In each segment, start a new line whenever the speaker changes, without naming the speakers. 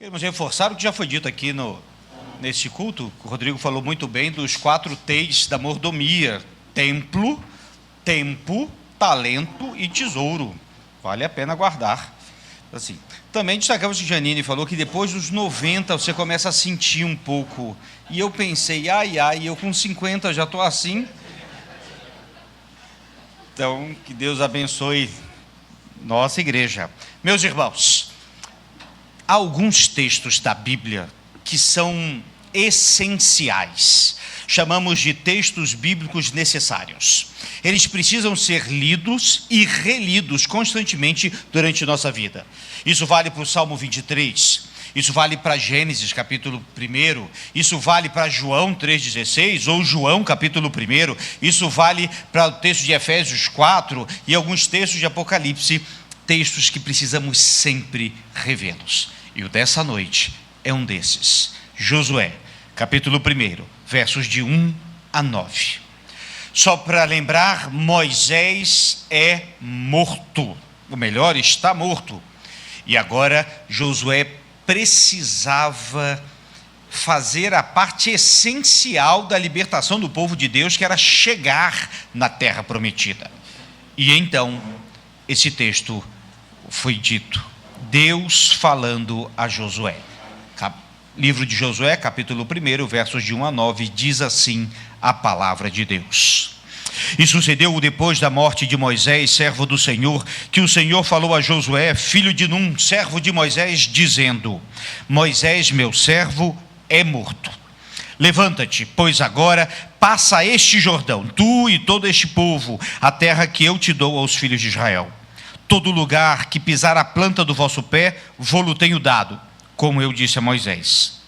Queremos reforçar o que já foi dito aqui neste culto. O Rodrigo falou muito bem dos 4 T's da mordomia: templo, tempo, talento e tesouro. Vale a pena guardar. Assim, também destacamos que Janine falou que depois dos 90 você começa a sentir um pouco. E eu pensei, eu com 50 já estou assim. Então, que Deus abençoe nossa igreja. Meus irmãos, há alguns textos da Bíblia que são essenciais. Chamamos de textos bíblicos necessários. Eles precisam ser lidos e relidos constantemente durante nossa vida. Isso vale para o Salmo 23, isso vale para Gênesis capítulo 1, isso vale para João 3,16, ou João capítulo 1, isso vale para o texto de Efésios 4 e alguns textos de Apocalipse, textos que precisamos sempre revê-los. E o dessa noite é um desses. Josué, capítulo 1, versos de 1 a 9. Só para lembrar, Moisés é morto. Ou melhor, está morto. E agora Josué precisava fazer a parte essencial da libertação do povo de Deus, que era chegar na terra prometida. E então, esse texto foi dito. Deus falando a Josué. Livro de Josué, capítulo 1, versos de 1 a 9, diz assim a palavra de Deus. E sucedeu depois da morte de Moisés, servo do Senhor, que o Senhor falou a Josué, filho de Num, servo de Moisés, dizendo: Moisés, meu servo, é morto. Levanta-te, pois agora passa este Jordão, tu e todo este povo, a terra que eu te dou aos filhos de Israel. Todo lugar que pisar a planta do vosso pé, vô-lo tenho dado, como eu disse a Moisés.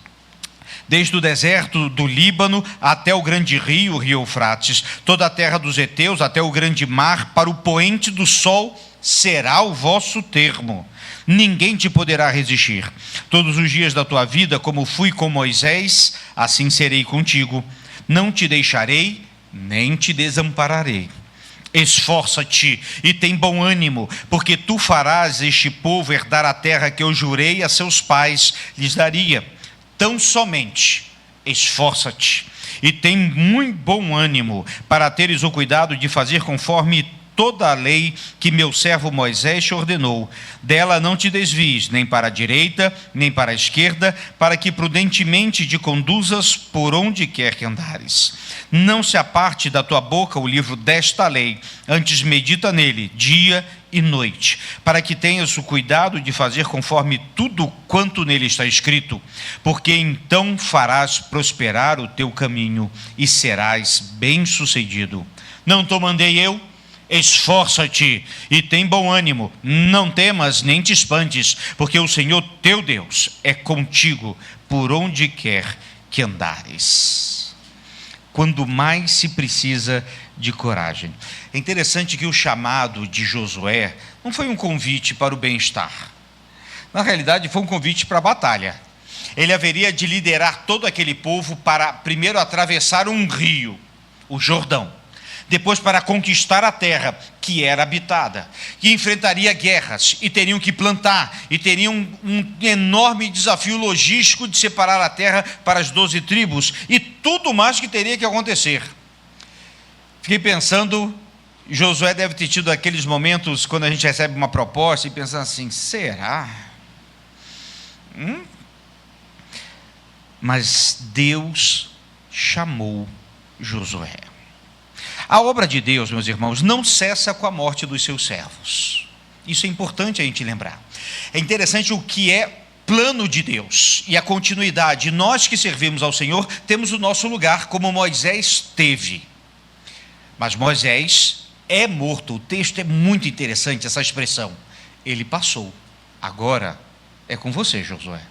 Desde o deserto do Líbano até o grande rio, o rio Eufrates, toda a terra dos heteus até o grande mar, para o poente do sol será o vosso termo. Ninguém te poderá resistir. Todos os dias da tua vida, como fui com Moisés, assim serei contigo. Não te deixarei, nem te desampararei. Esforça-te e tem bom ânimo, porque tu farás este povo herdar a terra que eu jurei a seus pais lhes daria. Tão somente esforça-te e tem muito bom ânimo para teres o cuidado de fazer conforme toda a lei que meu servo Moisés te ordenou. Dela não te desvies, nem para a direita, nem para a esquerda, para que prudentemente te conduzas por onde quer que andares. Não se aparte da tua boca o livro desta lei, antes medita nele, dia e noite, para que tenhas o cuidado de fazer conforme tudo quanto nele está escrito, porque então farás prosperar o teu caminho e serás bem-sucedido. Não te mandei eu? Esforça-te e tem bom ânimo, não temas nem te espantes, porque o Senhor teu Deus é contigo por onde quer que andares. Quando mais se precisa de coragem. É interessante que o chamado de Josué não foi um convite para o bem-estar. Na realidade, foi um convite para a batalha. Ele haveria de liderar todo aquele povo para primeiro atravessar um rio, o Jordão. Depois para conquistar a terra que era habitada, que enfrentaria guerras, e teriam que plantar, e teriam um enorme desafio logístico de separar a terra para as 12 tribos, e tudo mais que teria que acontecer. Fiquei pensando, Josué deve ter tido aqueles momentos quando a gente recebe uma proposta e pensa assim, será? Mas Deus chamou Josué. A obra de Deus, meus irmãos, não cessa com a morte dos seus servos. Isso é importante a gente lembrar. É interessante o que é plano de Deus e a continuidade. Nós que servimos ao Senhor temos o nosso lugar, como Moisés teve. Mas Moisés é morto. O texto é muito interessante, essa expressão. Ele passou. Agora é com você, Josué.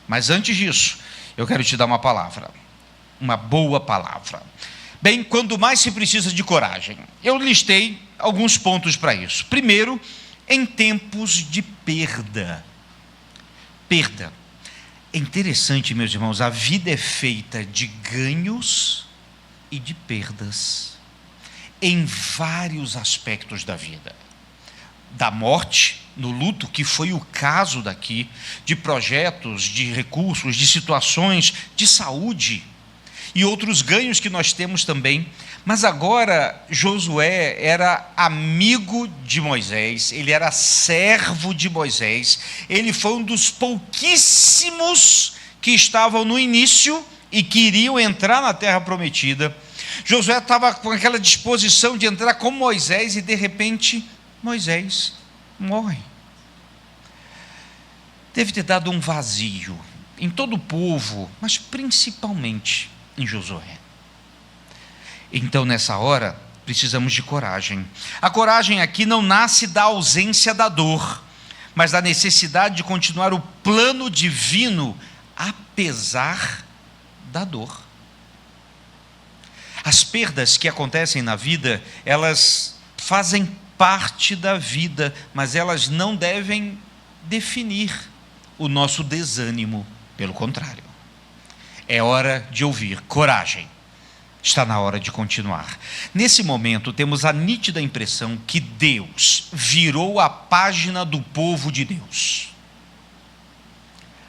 Mas antes disso, eu quero te dar uma palavra. Uma boa palavra. Bem, quando mais se precisa de coragem, eu listei alguns pontos para isso. Primeiro, em tempos de perda. Perda. É interessante, meus irmãos, a vida é feita de ganhos e de perdas, em vários aspectos da vida. Da morte no luto, que foi o caso daqui, de projetos, de recursos, de situações, de saúde e outros ganhos que nós temos também. Mas agora Josué era amigo de Moisés, ele era servo de Moisés, ele foi um dos pouquíssimos que estavam no início e que iriam entrar na terra prometida. Josué estava com aquela disposição de entrar com Moisés e de repente Moisés morre. Deve ter dado um vazio em todo o povo, mas principalmente em Josué. Então, nessa hora, precisamos de coragem. A coragem aqui não nasce da ausência da dor, mas da necessidade de continuar o plano divino, apesar da dor. As perdas que acontecem na vida, elas fazem parte da vida, mas elas não devem definir o nosso desânimo. Pelo contrário, é hora de ouvir coragem. Está na hora de continuar. Nesse momento, temos a nítida impressão que Deus virou a página do povo de Deus.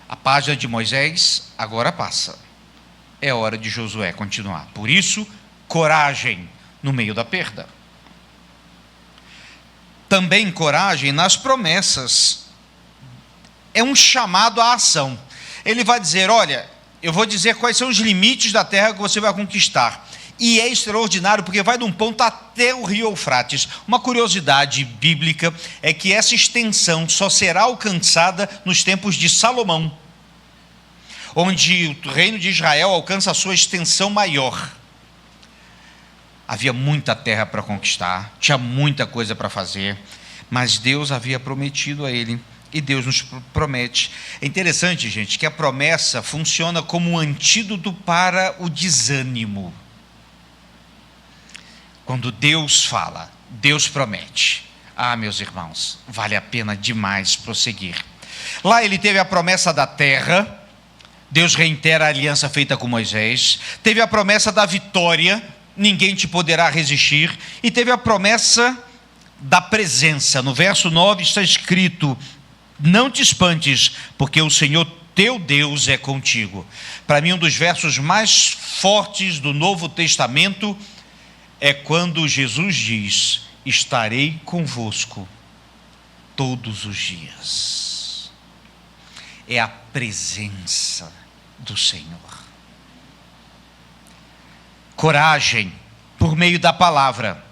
A página de Moisés agora passa. É hora de Josué continuar. Por isso, coragem no meio da perda. Também coragem nas promessas. É um chamado à ação. Ele vai dizer, olha, eu vou dizer quais são os limites da terra que você vai conquistar. E é extraordinário, porque vai de um ponto até o rio Eufrates. Uma curiosidade bíblica é que essa extensão só será alcançada nos tempos de Salomão, onde o reino de Israel alcança a sua extensão maior. Havia muita terra para conquistar, tinha muita coisa para fazer, mas Deus havia prometido a ele. E Deus nos promete. É interessante, gente, que a promessa funciona como um antídoto para o desânimo. Quando Deus fala, Deus promete. Ah, meus irmãos, vale a pena demais prosseguir. Lá ele teve a promessa da terra, Deus reitera a aliança feita com Moisés. Teve a promessa da vitória, ninguém te poderá resistir. E teve a promessa da presença. No verso 9 está escrito: não te espantes, porque o Senhor teu Deus é contigo. Para mim, um dos versos mais fortes do Novo Testamento é quando Jesus diz: estarei convosco todos os dias. É a presença do Senhor. Coragem por meio da palavra.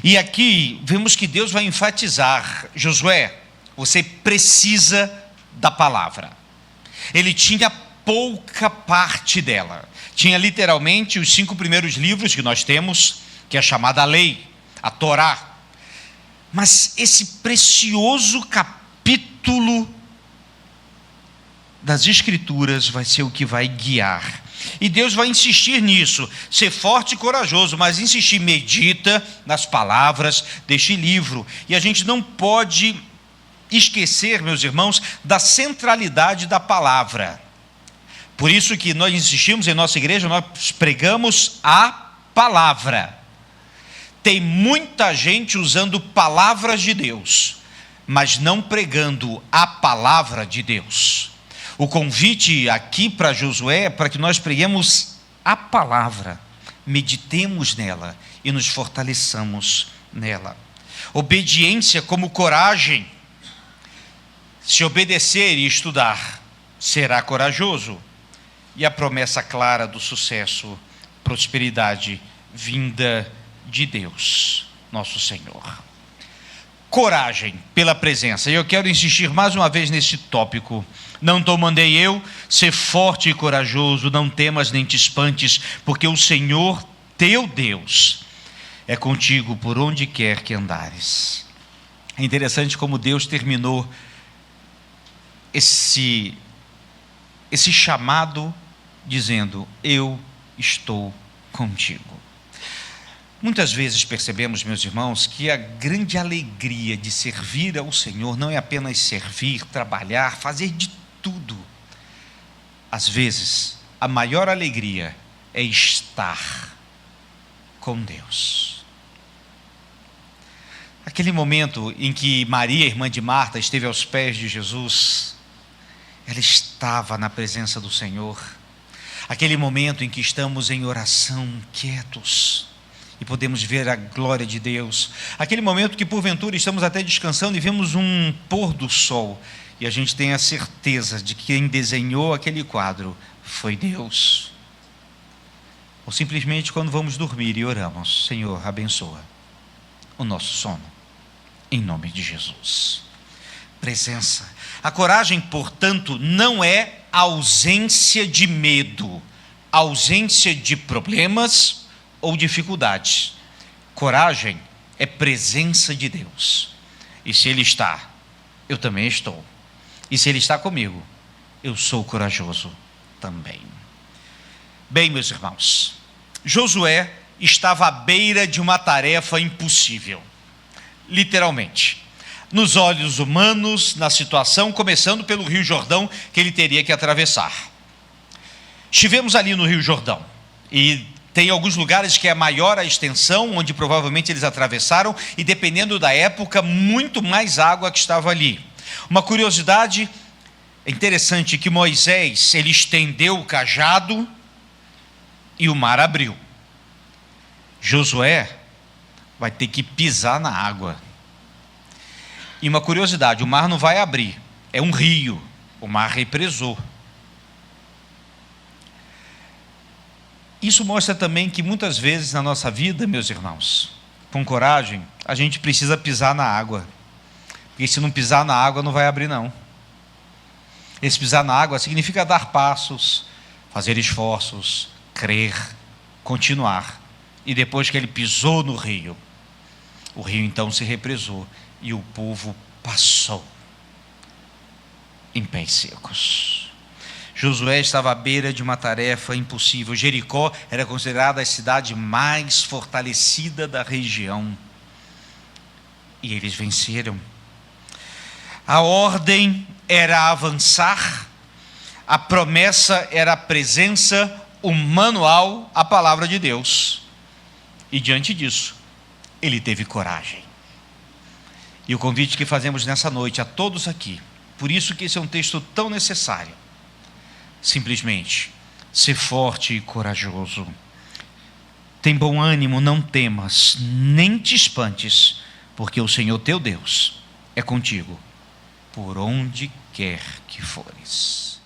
E aqui vemos que Deus vai enfatizar: Josué, você precisa da palavra. Ele tinha pouca parte dela. Tinha literalmente os 5 primeiros livros que nós temos, que é a chamada lei, a Torá. Mas esse precioso capítulo das Escrituras vai ser o que vai guiar. E Deus vai insistir nisso, ser forte e corajoso, mas insistir, medita nas palavras deste livro. E a gente não pode esquecer, meus irmãos, da centralidade da palavra. Por isso que nós insistimos em nossa igreja, nós pregamos a palavra. Tem muita gente usando palavras de Deus, mas não pregando a palavra de Deus. O convite aqui para Josué é para que nós preguemos a palavra, meditemos nela e nos fortaleçamos nela. Obediência como coragem. Se obedecer e estudar, será corajoso. E a promessa clara do sucesso, prosperidade, vinda de Deus, nosso Senhor. Coragem pela presença. E eu quero insistir mais uma vez nesse tópico. Não te mandei eu, ser forte e corajoso, não temas nem te espantes, porque o Senhor teu Deus é contigo por onde quer que andares. É interessante como Deus terminou esse chamado dizendo: eu estou contigo. Muitas vezes percebemos, meus irmãos, que a grande alegria de servir ao Senhor não é apenas servir, trabalhar, fazer de tudo. Às vezes, a maior alegria é estar com Deus. Aquele momento em que Maria, irmã de Marta, esteve aos pés de Jesus, ela estava na presença do Senhor. Aquele momento em que estamos em oração, quietos, e podemos ver a glória de Deus. Aquele momento que porventura estamos até descansando e vemos um pôr do sol, e a gente tem a certeza de que quem desenhou aquele quadro foi Deus. Ou simplesmente quando vamos dormir e oramos: Senhor, abençoa o nosso sono, em nome de Jesus. Presença. A coragem, portanto, não é ausência de medo, ausência de problemas ou dificuldades. Coragem é presença de Deus. E se Ele está, eu também estou. E se Ele está comigo, eu sou corajoso também. Bem, meus irmãos, Josué estava à beira de uma tarefa impossível, literalmente, nos olhos humanos, na situação, começando pelo Rio Jordão, que ele teria que atravessar. Estivemos ali no Rio Jordão, e tem alguns lugares que é maior a extensão, onde provavelmente eles atravessaram, e dependendo da época, muito mais água que estava ali. Uma curiosidade interessante, que Moisés, ele estendeu o cajado, e o mar abriu. Josué vai ter que pisar na água. E uma curiosidade, o mar não vai abrir, é um rio, o mar represou. Isso mostra também que muitas vezes na nossa vida, meus irmãos, com coragem, a gente precisa pisar na água. Porque se não pisar na água, não vai abrir não. Esse pisar na água significa dar passos, fazer esforços, crer, continuar. E depois que ele pisou no rio, o rio então se represou e o povo passou em pés secos. Josué estava à beira de uma tarefa impossível. Jericó era considerada a cidade mais fortalecida da região. E eles venceram. A ordem era avançar, a promessa era a presença, o manual, a palavra de Deus. E diante disso, ele teve coragem. E o convite que fazemos nessa noite a todos aqui, por isso que esse é um texto tão necessário, simplesmente, ser forte e corajoso. Tem bom ânimo, não temas, nem te espantes, porque o Senhor teu Deus é contigo, por onde quer que fores.